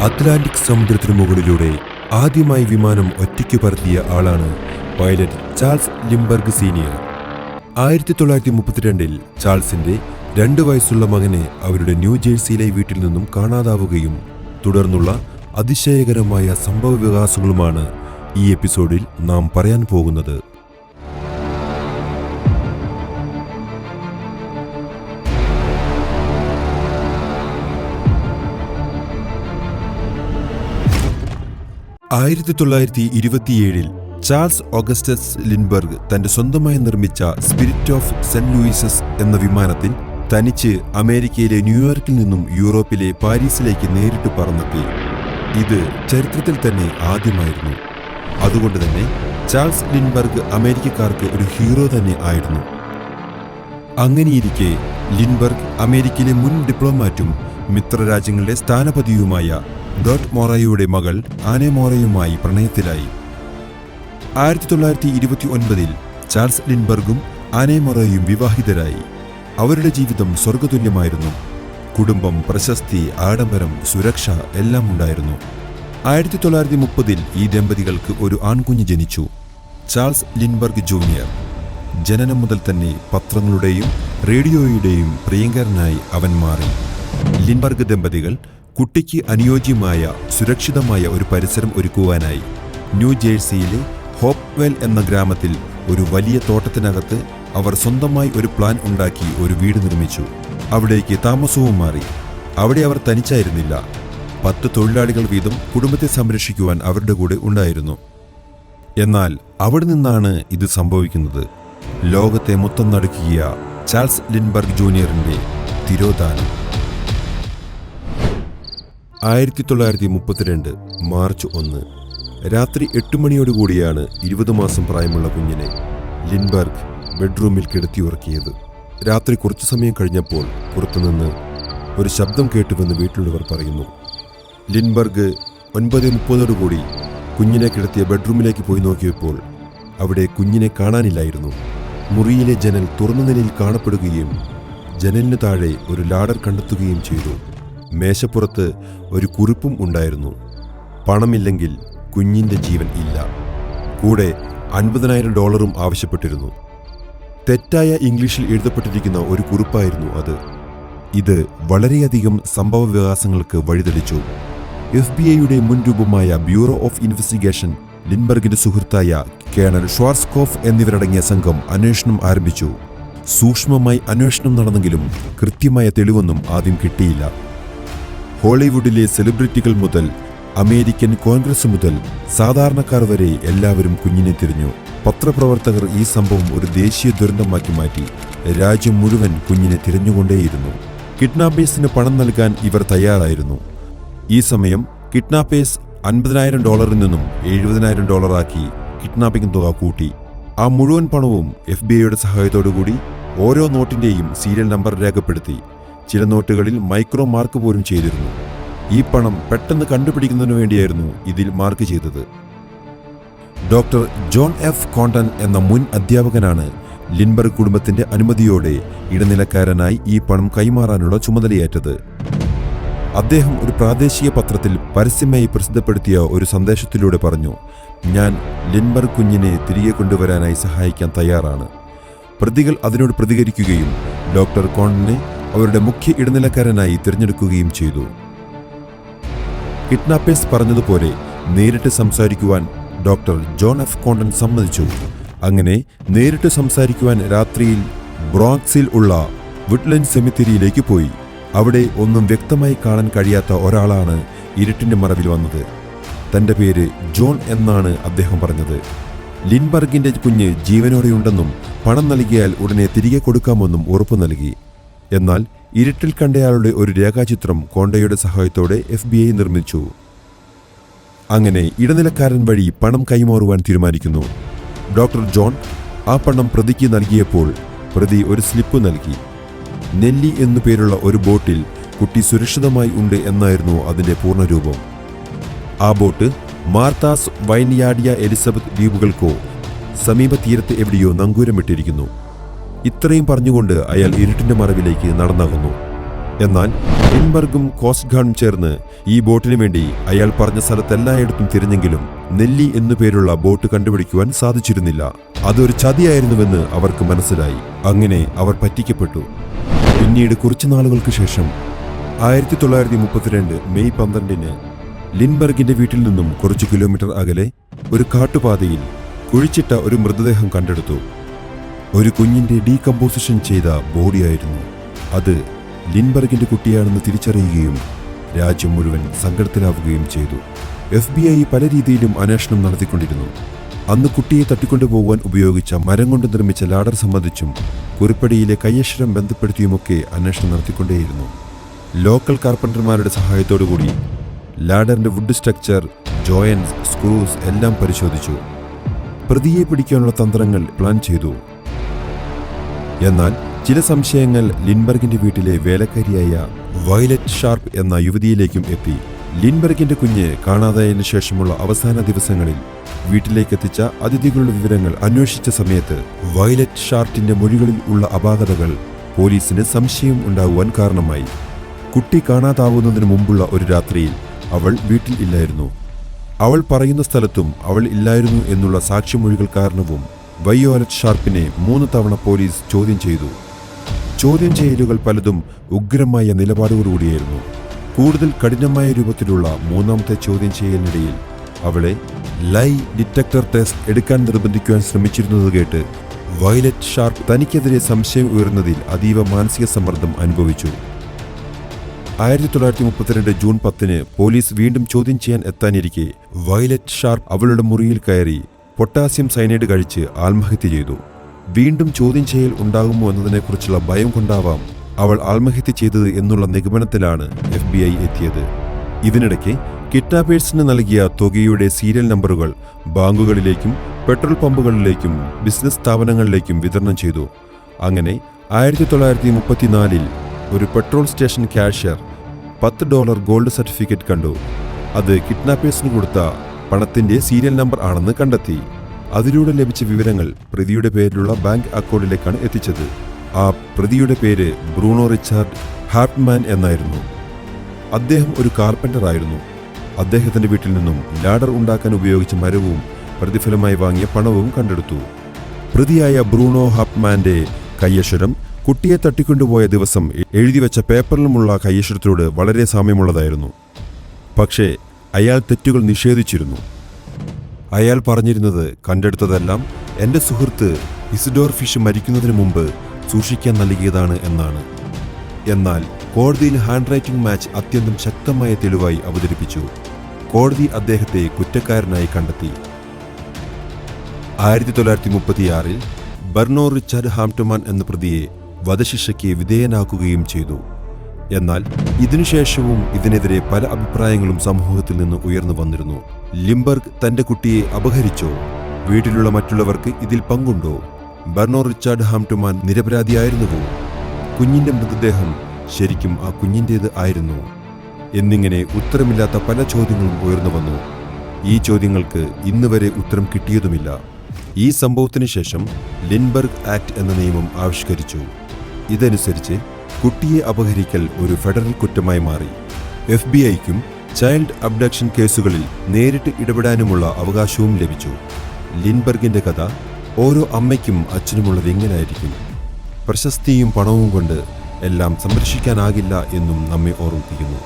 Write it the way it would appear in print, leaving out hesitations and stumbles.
Atlantic സമുദ്രത്തിനു മുകളിലൂടെ ആദ്യമായി വിമാനം ഒറ്റയ്ക്ക് പറത്തിയ ആളാണ് പൈലറ്റ് ചാൾസ് ലിൻഡ്ബർഗ് സീനിയർ. 1932 ചാൾസിന്റെ 2 വയസ്സുള്ള മകനെ അവരുടെ ന്യൂജേഴ്സിയിലെ വീട്ടിൽ നിന്നും കാണാതാവുകയും തുടർന്നുള്ള അതിശയകരമായ സംഭവവികാസങ്ങളുമാണ് ഈ എപ്പിസോഡിൽ നാം പറയാൻ പോകുന്നത്. ചാൾസ് ഓഗസ്റ്റസ് ലിൻഡ്ബർഗ് തന്റെ സ്വന്തമായി നിർമ്മിച്ച സ്പിരിറ്റ് ഓഫ് സെന്റ് ലൂയിസസ് എന്ന വിമാനത്തിൽ തനിച്ച് അമേരിക്കയിലെ ന്യൂയോർക്കിൽ നിന്നും യൂറോപ്പിലെ പാരീസിലേക്ക് നേരിട്ട് പറന്നെത്തി. ഇത് ചരിത്രത്തിൽ തന്നെ ആദ്യമായിരുന്നു. അതുകൊണ്ട് തന്നെ ചാൾസ് ലിൻഡ്ബർഗ് അമേരിക്കക്കാർക്ക് ഒരു ഹീറോ തന്നെ ആയിരുന്നു. അങ്ങനെയിരിക്കെ ലിൻഡ്ബർഗ് അമേരിക്കയിലെ മുൻ ഡിപ്ലോമാറ്റും മിത്രരാജ്യങ്ങളുടെ സ്ഥാനപതിയുമായ ഡോട്ട് മോറയുടെ മകൾ ആനെ മോറയുമായി പ്രണയത്തിലായി. 1929 ചാൾസ് ലിൻഡ്ബർഗും ആനെ മോറയും വിവാഹിതരായി. അവരുടെ ജീവിതം സ്വർഗതുല്യമായിരുന്നു. കുടുംബം, പ്രശസ്തി, ആഡംബരം, സുരക്ഷ എല്ലാം ഉണ്ടായിരുന്നു. 1930 ഈ ദമ്പതികൾക്ക് ഒരു ആൺകുഞ്ഞ് ജനിച്ചു, ചാൾസ് ലിൻഡ്ബർഗ് ജൂനിയർ. ജനനം മുതൽ തന്നെ പത്രങ്ങളുടെയും റേഡിയോയുടെയും പ്രിയങ്കരനായി അവൻ മാറി. ലിൻഡ്ബർഗ് ദമ്പതികൾ കുട്ടിക്ക് അനുയോജ്യമായ സുരക്ഷിതമായ ഒരു പരിസരം ഒരുക്കുവാനായി ന്യൂജേഴ്സിയിലെ ഹോപ്പ്വെൽ എന്ന ഗ്രാമത്തിൽ ഒരു വലിയ തോട്ടത്തിനകത്ത് അവർ സ്വന്തമായി ഒരു പ്ലാൻ ഉണ്ടാക്കി ഒരു വീട് നിർമ്മിച്ചു. അവിടേക്ക് താമസവും മാറി. അവിടെ അവർ തനിച്ചായിരുന്നില്ല. 10 തൊഴിലാളികൾ വീതം കുടുംബത്തെ സംരക്ഷിക്കുവാൻ അവരുടെ കൂടെ ഉണ്ടായിരുന്നു. എന്നാൽ അവിടെ നിന്നാണ് ഇത് സംഭവിക്കുന്നത്. ലോകത്തെ മൊത്തം നടുക്കിയ ചാൾസ് ലിൻഡ്ബർഗ് ജൂനിയറിന്റെ തിരോധാനം. 1932 മാർച്ച് 1 രാത്രി 8 മണിയോടുകൂടിയാണ് 20 മാസം പ്രായമുള്ള കുഞ്ഞിനെ ലിൻഡ്ബർഗ് ബെഡ്റൂമിൽ കിടത്തിയുറക്കിയത്. രാത്രി കുറച്ചു സമയം കഴിഞ്ഞപ്പോൾ പുറത്തുനിന്ന് ഒരു ശബ്ദം കേട്ടുവെന്ന് വീട്ടിലുള്ളവർ പറയുന്നു. ലിൻഡ്ബർഗ് 9:30 കുഞ്ഞിനെ കിടത്തിയ ബെഡ്റൂമിലേക്ക് പോയി നോക്കിയപ്പോൾ അവിടെ കുഞ്ഞിനെ കാണാനില്ലായിരുന്നു. മുറിയിലെ ജനൽ തുറന്ന നിലയിൽ കാണപ്പെടുകയും ജനലിന് താഴെ ഒരു ലാഡർ കണ്ടെത്തുകയും ചെയ്തു. മേശപ്പുറത്ത് ഒരു കുറിപ്പും ഉണ്ടായിരുന്നു. പണമില്ലെങ്കിൽ കുഞ്ഞിന്റെ ജീവൻ ഇല്ല. കൂടെ $50,000 ആവശ്യപ്പെട്ടിരുന്നു. തെറ്റായ ഇംഗ്ലീഷിൽ എഴുതപ്പെട്ടിരിക്കുന്ന ഒരു കുറിപ്പായിരുന്നു അത്. ഇത് വളരെയധികം സംഭവവികാസങ്ങൾക്ക് വഴിതെളിച്ചു. FBI മുൻ രൂപമായ ബ്യൂറോ ഓഫ് ഇൻവെസ്റ്റിഗേഷൻ ലിൻഡ്ബർഗിന്റെ സുഹൃത്തായ കേണൽ ഷ്വാർസ്കോഫ് എന്നിവരടങ്ങിയ സംഘം അന്വേഷണം ആരംഭിച്ചു. സൂക്ഷ്മമായി അന്വേഷണം നടന്നെങ്കിലും കൃത്യമായ തെളിവൊന്നും ആദ്യം കിട്ടിയില്ല. ഹോളിവുഡിലെ സെലിബ്രിറ്റികൾ മുതൽ അമേരിക്കൻ കോൺഗ്രസ് മുതൽ സാധാരണക്കാർ വരെ എല്ലാവരും കുഞ്ഞിനെ തിരഞ്ഞു. പത്രപ്രവർത്തകർ ഈ സംഭവം ഒരു ദേശീയ ദുരന്തമാക്കി മാറ്റി. രാജ്യം മുഴുവൻ കുഞ്ഞിനെ തിരഞ്ഞുകൊണ്ടേയിരുന്നു. കിഡ്നാപ്പേഴ്സിന് പണം നൽകാൻ ഇവർ തയ്യാറായിരുന്നു. ഈ സമയം കിഡ്നാപ്പേഴ്സ് $50,000 നിന്നും $70,000 ആക്കി കിഡ്നാപ്പിംഗ് തുക കൂട്ടി. ആ മുഴുവൻ പണവും FBI സഹായത്തോടുകൂടി ഓരോ നോട്ടിന്റെയും സീരിയൽ നമ്പർ രേഖപ്പെടുത്തി. ചില നോട്ടുകളിൽ മൈക്രോ മാർക്ക് പോലും ചെയ്തിരുന്നു. ഈ പണം പെട്ടെന്ന് കണ്ടുപിടിക്കുന്നതിനു വേണ്ടിയായിരുന്നു ഇതിൽ മാർക്ക് ചെയ്തത്. ഡോക്ടർ ജോൺ എഫ് കോണ്ടൺ എന്ന മുൻ അധ്യാപകനാണ് ലിൻഡ്ബർഗ് കുടുംബത്തിന്റെ അനുമതിയോടെ ഇടനിലക്കാരനായി ഈ പണം കൈമാറാനുള്ള ചുമതലയേറ്റത്. അദ്ദേഹം ഒരു പ്രാദേശിക പത്രത്തിൽ പരസ്യമായി പ്രസിദ്ധപ്പെടുത്തിയ ഒരു സന്ദേശത്തിലൂടെ പറഞ്ഞു, ഞാൻ ലിൻഡ്ബർഗ് കുഞ്ഞിനെ തിരികെ കൊണ്ടുവരാനായി സഹായിക്കാൻ തയ്യാറാണ്. പ്രതികൾ അതിനോട് പ്രതികരിക്കുകയും ഡോക്ടർ കോണ്ടനെ അവരുടെ മുഖ്യ ഇടനിലക്കാരനായി തിരഞ്ഞെടുക്കുകയും ചെയ്തു. കിഡ്നാപ്പേഴ്സ് പറഞ്ഞതുപോലെ നേരിട്ട് സംസാരിക്കുവാൻ ഡോക്ടർ ജോൺ എഫ് കോണ്ടൺ സമ്മതിച്ചു. അങ്ങനെ നേരിട്ട് സംസാരിക്കുവാൻ രാത്രിയിൽ ബ്രോങ്ക്സിൽ ഉള്ള വുഡ്ലൻഡ് സെമിത്തേരിയിലേക്ക് പോയി. അവിടെ ഒന്നും വ്യക്തമായി കാണാൻ കഴിയാത്ത ഒരാളാണ് ഇരുട്ടിന്റെ മറവിൽ വന്നത്. തന്റെ പേര് ജോൺ എന്നാണ് അദ്ദേഹം പറഞ്ഞത്. ലിൻഡ്ബർഗിന്റെ കുഞ്ഞ് ജീവനോടെയുണ്ടെന്നും പണം നൽകിയാൽ ഉടനെ തിരികെ കൊടുക്കാമെന്നും ഉറപ്പു നൽകി. എന്നാൽ ഇരുട്ടിൽ കണ്ടയാളുടെ ഒരു രേഖാചിത്രം കോണ്ടയുടെ സഹായത്തോടെ FBI നിർമ്മിച്ചു. അങ്ങനെ ഇടനിലക്കാരൻ വഴി പണം കൈമാറുവാൻ തീരുമാനിക്കുന്നു. ഡോക്ടർ ജോൺ ആ പണം പ്രതിക്ക് നൽകിയപ്പോൾ പ്രതി ഒരു സ്ലിപ്പ് നൽകി. നെല്ലി എന്നു പേരുള്ള ഒരു ബോട്ടിൽ കുട്ടി സുരക്ഷിതമായി ഉണ്ട് എന്നായിരുന്നു അതിന്റെ പൂർണ്ണരൂപം. ആ ബോട്ട് മാർത്താസ് വൈൻയാർഡിയ എലിസബത്ത് ദ്വീപുകൾക്കോ സമീപ തീരത്ത് എവിടെയോ നങ്കൂരമിട്ടിരിക്കുന്നു. ഇത്രയും പറഞ്ഞുകൊണ്ട് അയാൾ ഇരുട്ടിന്റെ മറവിലേക്ക് നടന്നകുന്നു. എന്നാൽ ലിൻബർഗും കോസ്റ്റ് ഗാർഡും ചേർന്ന് ഈ ബോട്ടിനു വേണ്ടി അയാൾ പറഞ്ഞ സ്ഥലത്തെല്ലായിടത്തും തിരഞ്ഞെങ്കിലും നെല്ലി എന്നു പേരുള്ള ബോട്ട് കണ്ടുപിടിക്കുവാൻ സാധിച്ചിരുന്നില്ല. അതൊരു ചതിയായിരുന്നുവെന്ന് അവർക്ക് മനസ്സിലായി. അങ്ങനെ അവർ പറ്റിക്കപ്പെട്ടു. പിന്നീട് കുറച്ചു നാളുകൾക്ക് ശേഷം 1932 മെയ് 12 ലിൻബർഗിന്റെ വീട്ടിൽ നിന്നും കുറച്ചു കിലോമീറ്റർ അകലെ ഒരു കാട്ടുപാതയിൽ കുഴിച്ചിട്ട ഒരു മൃതദേഹം കണ്ടെടുത്തു. ഒരു കുഞ്ഞിന്റെ ഡീകമ്പോസിഷൻ ചെയ്ത ബോഡിയായിരുന്നു അത്. ലിൻബർഗിന്റെ കുട്ടിയാണെന്ന് തിരിച്ചറിയുകയും രാജ്യം മുഴുവൻ സങ്കടത്തിലാവുകയും ചെയ്തു. FBI പല രീതിയിലും അന്വേഷണം നടത്തിക്കൊണ്ടിരുന്നു. അന്ന് കുട്ടിയെ തട്ടിക്കൊണ്ടുപോകുവാൻ ഉപയോഗിച്ച മരം കൊണ്ട് നിർമ്മിച്ച ലാഡർ സംബന്ധിച്ചും കുറിപ്പടിയിലെ കയ്യക്ഷരം ബന്ധപ്പെടുത്തിയുമൊക്കെ അന്വേഷണം നടത്തിക്കൊണ്ടേയിരുന്നു. ലോക്കൽ കാർപ്പന്റർമാരുടെ സഹായത്തോടുകൂടി ലാഡറിന്റെ വുഡ് സ്ട്രക്ചർ, ജോയൻസ്, സ്ക്രൂസ് എല്ലാം പരിശോധിച്ചു. പ്രതിയെ പിടിക്കാനുള്ള തന്ത്രങ്ങൾ പ്ലാൻ ചെയ്തു. എന്നാൽ ചില സംശയങ്ങൾ ലിൻബർഗിന്റെ വീട്ടിലെ വേലക്കാരിയായ വയലറ്റ് ഷാർപ്പ് എന്ന യുവതിയിലേക്കും എത്തി. ലിൻബർഗിന്റെ കുഞ്ഞ് കാണാതായതിനു ശേഷമുള്ള അവസാന ദിവസങ്ങളിൽ വീട്ടിലേക്കെത്തിച്ച അതിഥികളുടെ വിവരങ്ങൾ അന്വേഷിച്ച സമയത്ത് വയലറ്റ് ഷാർപ്പിന്റെ മൊഴികളിൽ ഉള്ള അപാകതകൾ പോലീസിന് സംശയം ഉണ്ടാകുവാൻ കാരണമായി. കുട്ടി കാണാതാവുന്നതിന് മുമ്പുള്ള ഒരു രാത്രിയിൽ അവൾ വീട്ടിൽ ഇല്ലായിരുന്നു. അവൾ പറയുന്ന സ്ഥലത്തും അവൾ ഇല്ലായിരുന്നു എന്നുള്ള സാക്ഷിമൊഴികൾ കാരണവും വയോലറ്റ് ഷാർപ്പിനെ 3 തവണ പോലീസ് ചോദ്യം ചെയ്തു. ചോദ്യം ചെയ്യലുകൾ പലതും ഉഗ്രമായ നിലപാടുകളോടുകൂടിയായിരുന്നു. കൂടുതൽ കഠിനമായ രൂപത്തിലുള്ള 3ാമത്തെ ചോദ്യം ചെയ്യലിനിടയിൽ അവളെ ലൈ ഡിറ്റക്ടർ ടെസ്റ്റ് എടുക്കാൻ നിർബന്ധിക്കുവാൻ ശ്രമിച്ചിരുന്നത് കേട്ട് വയലറ്റ് ഷാർപ്പ് തനിക്കെതിരെ സംശയം ഉയർന്നതിൽ അതീവ മാനസിക സമ്മർദ്ദം അനുഭവിച്ചു. 1932 ജൂൺ 10 പോലീസ് വീണ്ടും ചോദ്യം ചെയ്യാൻ എത്താനിരിക്കെ വയലറ്റ് ഷാർപ്പ് അവളുടെ മുറിയിൽ കയറി പൊട്ടാസ്യം സയനൈഡ് കഴിച്ച് ആത്മഹത്യ ചെയ്തു. വീണ്ടും ചോദ്യം ചെയ്യൽ ഉണ്ടാകുമോ എന്നതിനെക്കുറിച്ചുള്ള ഭയം കൊണ്ടാവാം അവൾ ആത്മഹത്യ ചെയ്തത് എന്നുള്ള നിഗമനത്തിലാണ് FBI എത്തിയത്. ഇതിനിടയ്ക്ക് കിഡ്നാപ്പേഴ്സിന് നൽകിയ തുകയുടെ സീരിയൽ നമ്പറുകൾ ബാങ്കുകളിലേക്കും പെട്രോൾ പമ്പുകളിലേക്കും ബിസിനസ് സ്ഥാപനങ്ങളിലേക്കും വിതരണം ചെയ്തു. അങ്ങനെ 1934 ഒരു petrol station cashier $10 gold certificate കണ്ടു. അത് കിഡ്നാപ്പേഴ്സിന് കൊടുത്ത പണത്തിന്റെ സീരിയൽ നമ്പർ ആണെന്ന് കണ്ടെത്തി. അതിലൂടെ ലഭിച്ച വിവരങ്ങൾ പ്രതിയുടെ പേരിലുള്ള ബാങ്ക് അക്കൗണ്ടിലേക്കാണ് എത്തിച്ചത്. ആ പ്രതിയുടെ പേര് ബ്രൂണോ റിച്ചാർഡ് ഹാർട്ട്മാൻ എന്നായിരുന്നു. അദ്ദേഹം ഒരു കാർപ്പൻ്റർ ആയിരുന്നു. അദ്ദേഹത്തിന്റെ വീട്ടിൽ നിന്നും ലാഡർ ഉണ്ടാക്കാൻ ഉപയോഗിച്ച മരവും പ്രതിഫലമായി വാങ്ങിയ പണവും കണ്ടെടുത്തു. പ്രതിയായ ബ്രൂണോ ഹാർട്ട്മാന്റെ കയ്യക്ഷരം കുട്ടിയെ തട്ടിക്കൊണ്ടുപോയ ദിവസം എഴുതിവെച്ച പേപ്പറിലുമുള്ള കയ്യക്ഷരത്തോട് വളരെ സാമ്യമുള്ളതായിരുന്നു. പക്ഷേ അയാൾ തെറ്റുകൾ നിഷേധിച്ചിരുന്നു. അയാൾ പറഞ്ഞിരുന്നത് കണ്ടെടുത്തതെല്ലാം എൻ്റെ സുഹൃത്ത് ഇസിഡോർ ഫിഷ് മരിക്കുന്നതിന് മുമ്പ് സൂക്ഷിക്കാൻ നൽകിയതാണ് എന്നാണ്. എന്നാൽ കോടതിയിൽ ഹാൻഡ് റൈറ്റിംഗ് മാച്ച് അത്യന്തം ശക്തമായ തെളിവായി അവതരിപ്പിച്ചു. കോടതി അദ്ദേഹത്തെ കുറ്റക്കാരനായി കണ്ടെത്തി. 1936 ബർണോ റിച്ചാർഡ് ഹാംപ്റ്റമാൻ എന്ന പ്രതിയെ വധശിക്ഷയ്ക്ക് വിധേയനാക്കുകയും ചെയ്തു. എന്നാൽ ഇതിനുശേഷവും ഇതിനെതിരെ പല അഭിപ്രായങ്ങളും സമൂഹത്തിൽ നിന്ന് ഉയർന്നു വന്നിരുന്നു. ലിംബർഗ് തന്റെ കുട്ടിയെ അപഹരിച്ചോ? വീട്ടിലുള്ള മറ്റുള്ളവർക്ക് ഇതിൽ പങ്കുണ്ടോ? ബർണോ റിച്ചാർഡ് ഹാംപ്റ്റമാൻ നിരപരാധിയായിരുന്നുവോ? കുഞ്ഞിന്റെ മൃതദേഹം ശരിക്കും ആ കുഞ്ഞിൻ്റേത് ആയിരുന്നു? എന്നിങ്ങനെ ഉത്തരമില്ലാത്ത പല ചോദ്യങ്ങളും ഉയർന്നു വന്നു. ഈ ചോദ്യങ്ങൾക്ക് ഇന്നുവരെ ഉത്തരം കിട്ടിയതുമില്ല. ഈ സംഭവത്തിന് ശേഷം ലിൻബർഗ് ആക്ട് എന്ന നിയമം ആവിഷ്കരിച്ചു. ഇതനുസരിച്ച് കുട്ടിയെ അപഹരിക്കൽ ഒരു ഫെഡറൽ കുറ്റമായി മാറി. FBI-ക്കും ചൈൽഡ് അബ്ഡക്ഷൻ കേസുകളിൽ നേരിട്ട് ഇടപെടാനുമുള്ള അവകാശവും ലഭിച്ചു. ലിൻബർഗിന്റെ കഥ ഓരോ അമ്മയ്ക്കും അച്ഛനുമുള്ളത് എങ്ങനെയായിരിക്കും? പ്രശസ്തിയും പണവും കൊണ്ട് എല്ലാം സംരക്ഷിക്കാനാകില്ല എന്നും നമ്മെ ഓർമ്മിപ്പിക്കുന്നു.